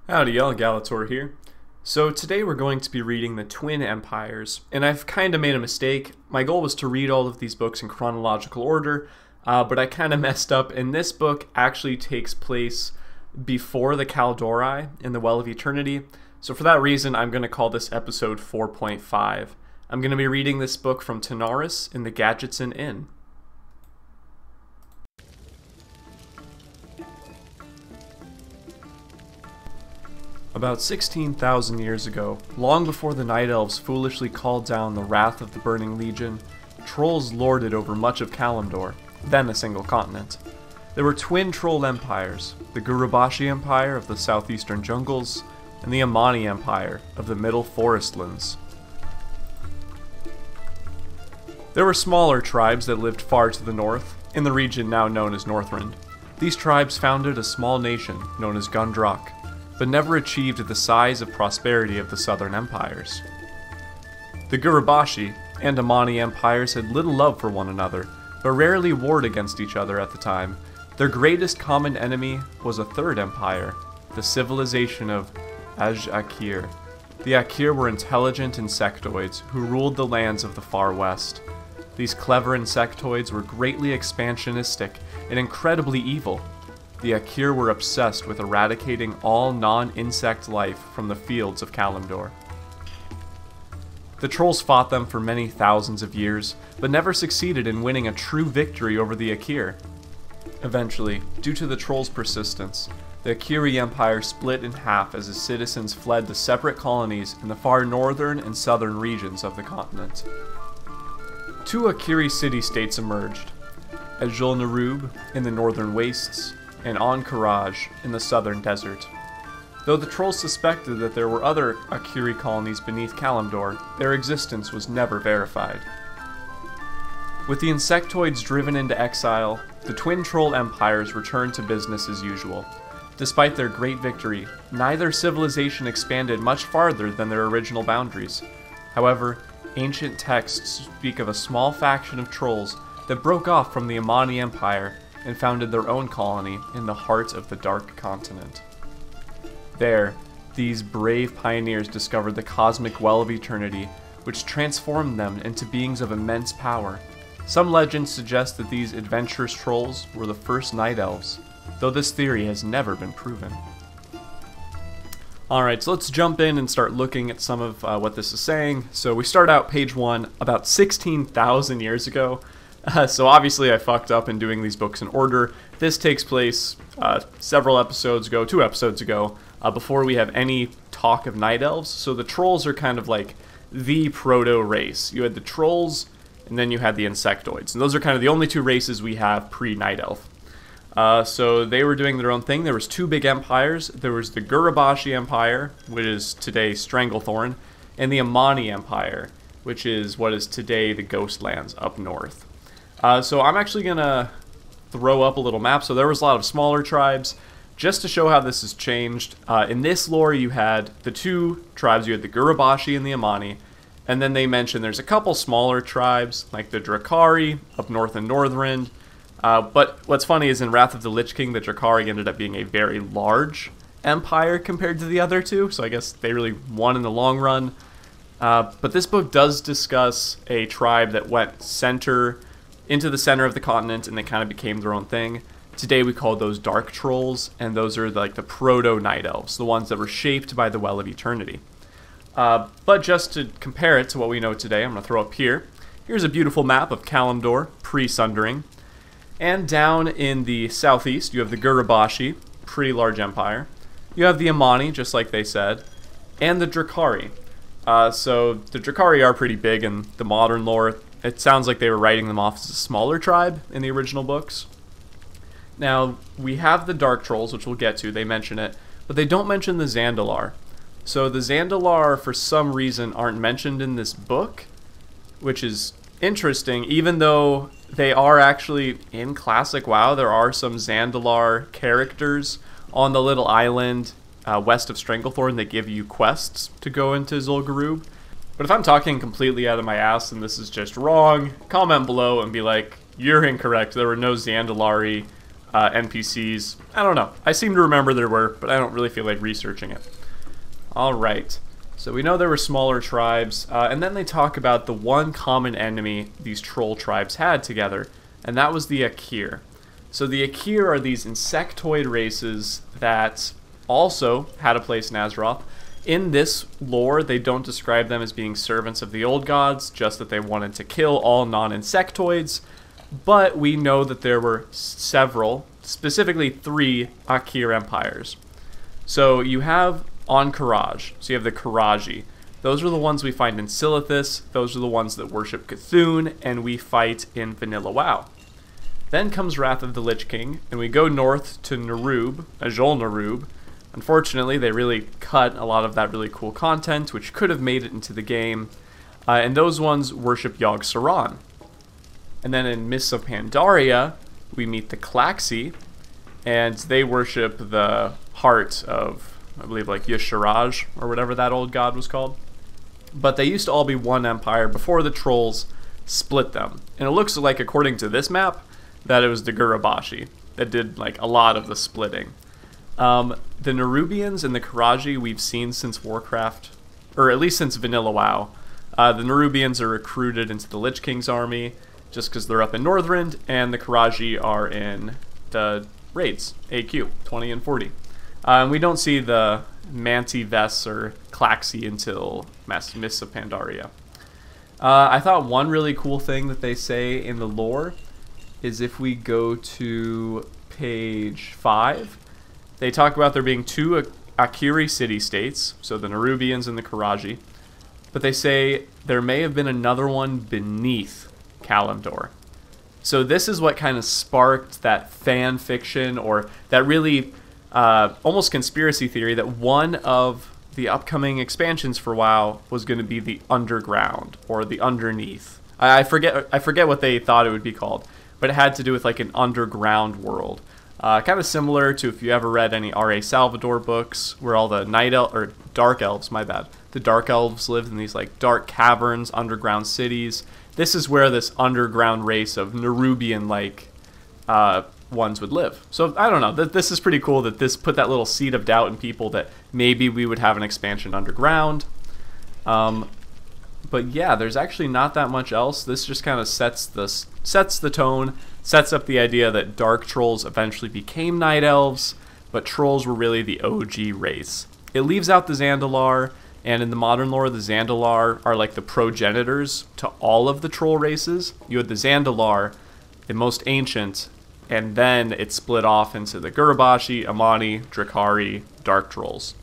Howdy y'all, Galator here. So today we're going to be reading the Twin Empires, and I've kind of made a mistake. My goal was to read all of these books in chronological order, but I kind of messed up, and this book actually takes place before the Kaldori in the Well of Eternity. So for that reason, I'm going to call this episode 4.5. I'm going to be reading this book from Tanaris in the Gadgetson Inn. About 16,000 years ago, long before the Night Elves foolishly called down the wrath of the Burning Legion, trolls lorded over much of Kalimdor, then a single continent. There were twin troll empires, the Gurubashi Empire of the southeastern jungles, and the Amani Empire of the middle forestlands. There were smaller tribes that lived far to the north, in the region now known as Northrend. These tribes founded a small nation known as Gundrak, but never achieved the size of prosperity of the southern empires. The Gurubashi and Amani empires had little love for one another, but rarely warred against each other at the time. Their greatest common enemy was a third empire, the civilization of Akir. The Akir were intelligent insectoids who ruled the lands of the far west. These clever insectoids were greatly expansionistic and incredibly evil. The Akir were obsessed with eradicating all non-insect life from the fields of Kalimdor. The trolls fought them for many thousands of years, but never succeeded in winning a true victory over the Akir. Eventually, due to the trolls' persistence, the Akiri Empire split in half as its citizens fled to separate colonies in the far northern and southern regions of the continent. Two Akiri city-states emerged, Ejul Narub in the northern wastes, and Ankaraj in the southern desert. Though the trolls suspected that there were other Akiri colonies beneath Kalimdor, their existence was never verified. With the insectoids driven into exile, the twin troll empires returned to business as usual. Despite their great victory, neither civilization expanded much farther than their original boundaries. However, ancient texts speak of a small faction of trolls that broke off from the Amani Empire and founded their own colony in the heart of the Dark Continent. There, these brave pioneers discovered the cosmic Well of Eternity, which transformed them into beings of immense power. Some legends suggest that these adventurous trolls were the first Night Elves, though this theory has never been proven. Alright, so let's jump in and start looking at some of what this is saying. So we start out page 1, about 16,000 years ago. So obviously I fucked up in doing these books in order. This takes place several episodes ago, 2 episodes ago, before we have any talk of Night Elves. So the trolls are kind of like the proto-race. You had the trolls, and then you had the insectoids. And those are kind of the only 2 races we have pre-Night Elf. So they were doing their own thing. There was 2 big empires. There was the Gurubashi Empire, which is today Stranglethorn, and the Amani Empire, which is what is today the Ghostlands up north. So I'm actually going to throw up a little map. So there was a lot of smaller tribes, just to show how this has changed. In this lore, you had the 2 tribes. You had the Gurubashi and the Amani. And then they mentioned there's a couple smaller tribes, like the Drakari up north in Northrend. But what's funny is in Wrath of the Lich King, the Drakari ended up being a very large empire compared to the other 2. So I guess they really won in the long run. But this book does discuss a tribe that went into the center of the continent, and they kind of became their own thing. Today we call those dark trolls, and those are like the proto-Night Elves, the ones that were shaped by the Well of Eternity. But just to compare it to what we know today, I'm going to throw up here. Here's a beautiful map of Kalimdor, pre-Sundering. And down in the southeast, you have the Gurubashi, pretty large empire. You have the Amani, just like they said, and the Drakari. So the Drakari are pretty big in the modern lore. It sounds like they were writing them off as a smaller tribe in the original books. Now, we have the Dark Trolls, which we'll get to, they mention it, but they don't mention the Zandalar. So the Zandalar, for some reason, aren't mentioned in this book, which is interesting, even though they are actually in Classic WoW. There are some Zandalar characters on the little island west of Stranglethorn that give you quests to go into Zul'Gurub. But if I'm talking completely out of my ass and this is just wrong, comment below and be like, you're incorrect. There were no Zandalari NPCs. I don't know. I seem to remember there were, but I don't really feel like researching it. Alright, so we know there were smaller tribes, and then they talk about the one common enemy these troll tribes had together, and that was the Akir. So the Akir are these insectoid races that also had a place in Azeroth. In this lore, they don't describe them as being servants of the old gods, just that they wanted to kill all non-insectoids, but we know that there were several, specifically 3 Akir empires. So you have on Karaj, so you have the Karaji. Those are the ones we find in Silithus, those are the ones that worship Cthulhu, and we fight in Vanilla WoW. Then comes Wrath of the Lich King, and we go north to Narub, Ajol Narub. Unfortunately, they really cut a lot of that really cool content, which could have made it into the game, and those ones worship Yogg Saron. And then in Mists of Pandaria, we meet the Klaxi, and they worship the heart of, I believe, like Yusharaj, or whatever that old god was called. But they used to all be one empire before the trolls split them. And it looks like, according to this map, that it was the Gurabashi that did like a lot of the splitting. The Nerubians and the Karaji we've seen since Warcraft, or at least since Vanilla WoW. The Nerubians are recruited into the Lich King's army, just because they're up in Northrend, and the Karaji are in the raids, AQ, 20 and 40. We don't see the Manti Ves or Klaxi until Mists of Pandaria. I thought one really cool thing that they say in the lore is if we go to page 5, they talk about there being 2 Akiri city-states, so the Nerubians and the Karaji, but they say there may have been another one beneath Kalimdor. So this is what kind of sparked that fan fiction, or that really almost conspiracy theory that one of the upcoming expansions for WoW was going to be the underground or the underneath. I forget what they thought it would be called, but it had to do with like an underground world. Kind of similar to if you ever read any R.A. Salvador books, where all the dark elves, my bad, the dark elves lived in these like dark caverns, underground cities. This is where this underground race of Nerubian-like ones would live. So I don't know. This is pretty cool that this put that little seed of doubt in people that maybe we would have an expansion underground. But yeah, there's actually not that much else. This just kind of sets the tone, sets up the idea that dark trolls eventually became night elves, but trolls were really the OG race. It leaves out the Zandalar, and in the modern lore, the Zandalar are like the progenitors to all of the troll races. You had the Zandalar, the most ancient, and then it split off into the Gurabashi, Amani, Drakari, Dark Trolls.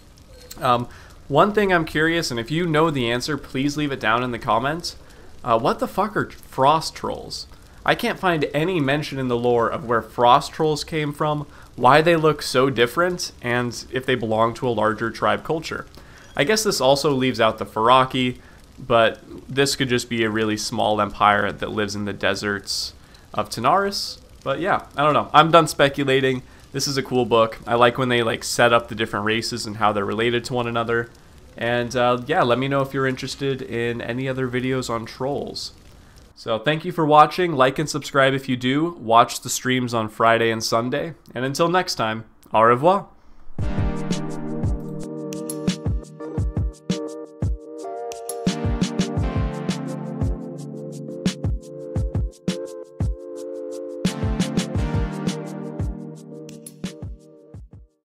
One thing I'm curious, and if you know the answer, please leave it down in the comments. What the fuck are Frost Trolls? I can't find any mention in the lore of where Frost Trolls came from, why they look so different, and if they belong to a larger tribe culture. I guess this also leaves out the Faraki, but this could just be a really small empire that lives in the deserts of Tanaris. But yeah, I don't know. I'm done speculating. This is a cool book. I like when they like set up the different races and how they're related to one another. And yeah, let me know if you're interested in any other videos on trolls. So thank you for watching. Like and subscribe if you do. Watch the streams on Friday and Sunday. And until next time, au revoir.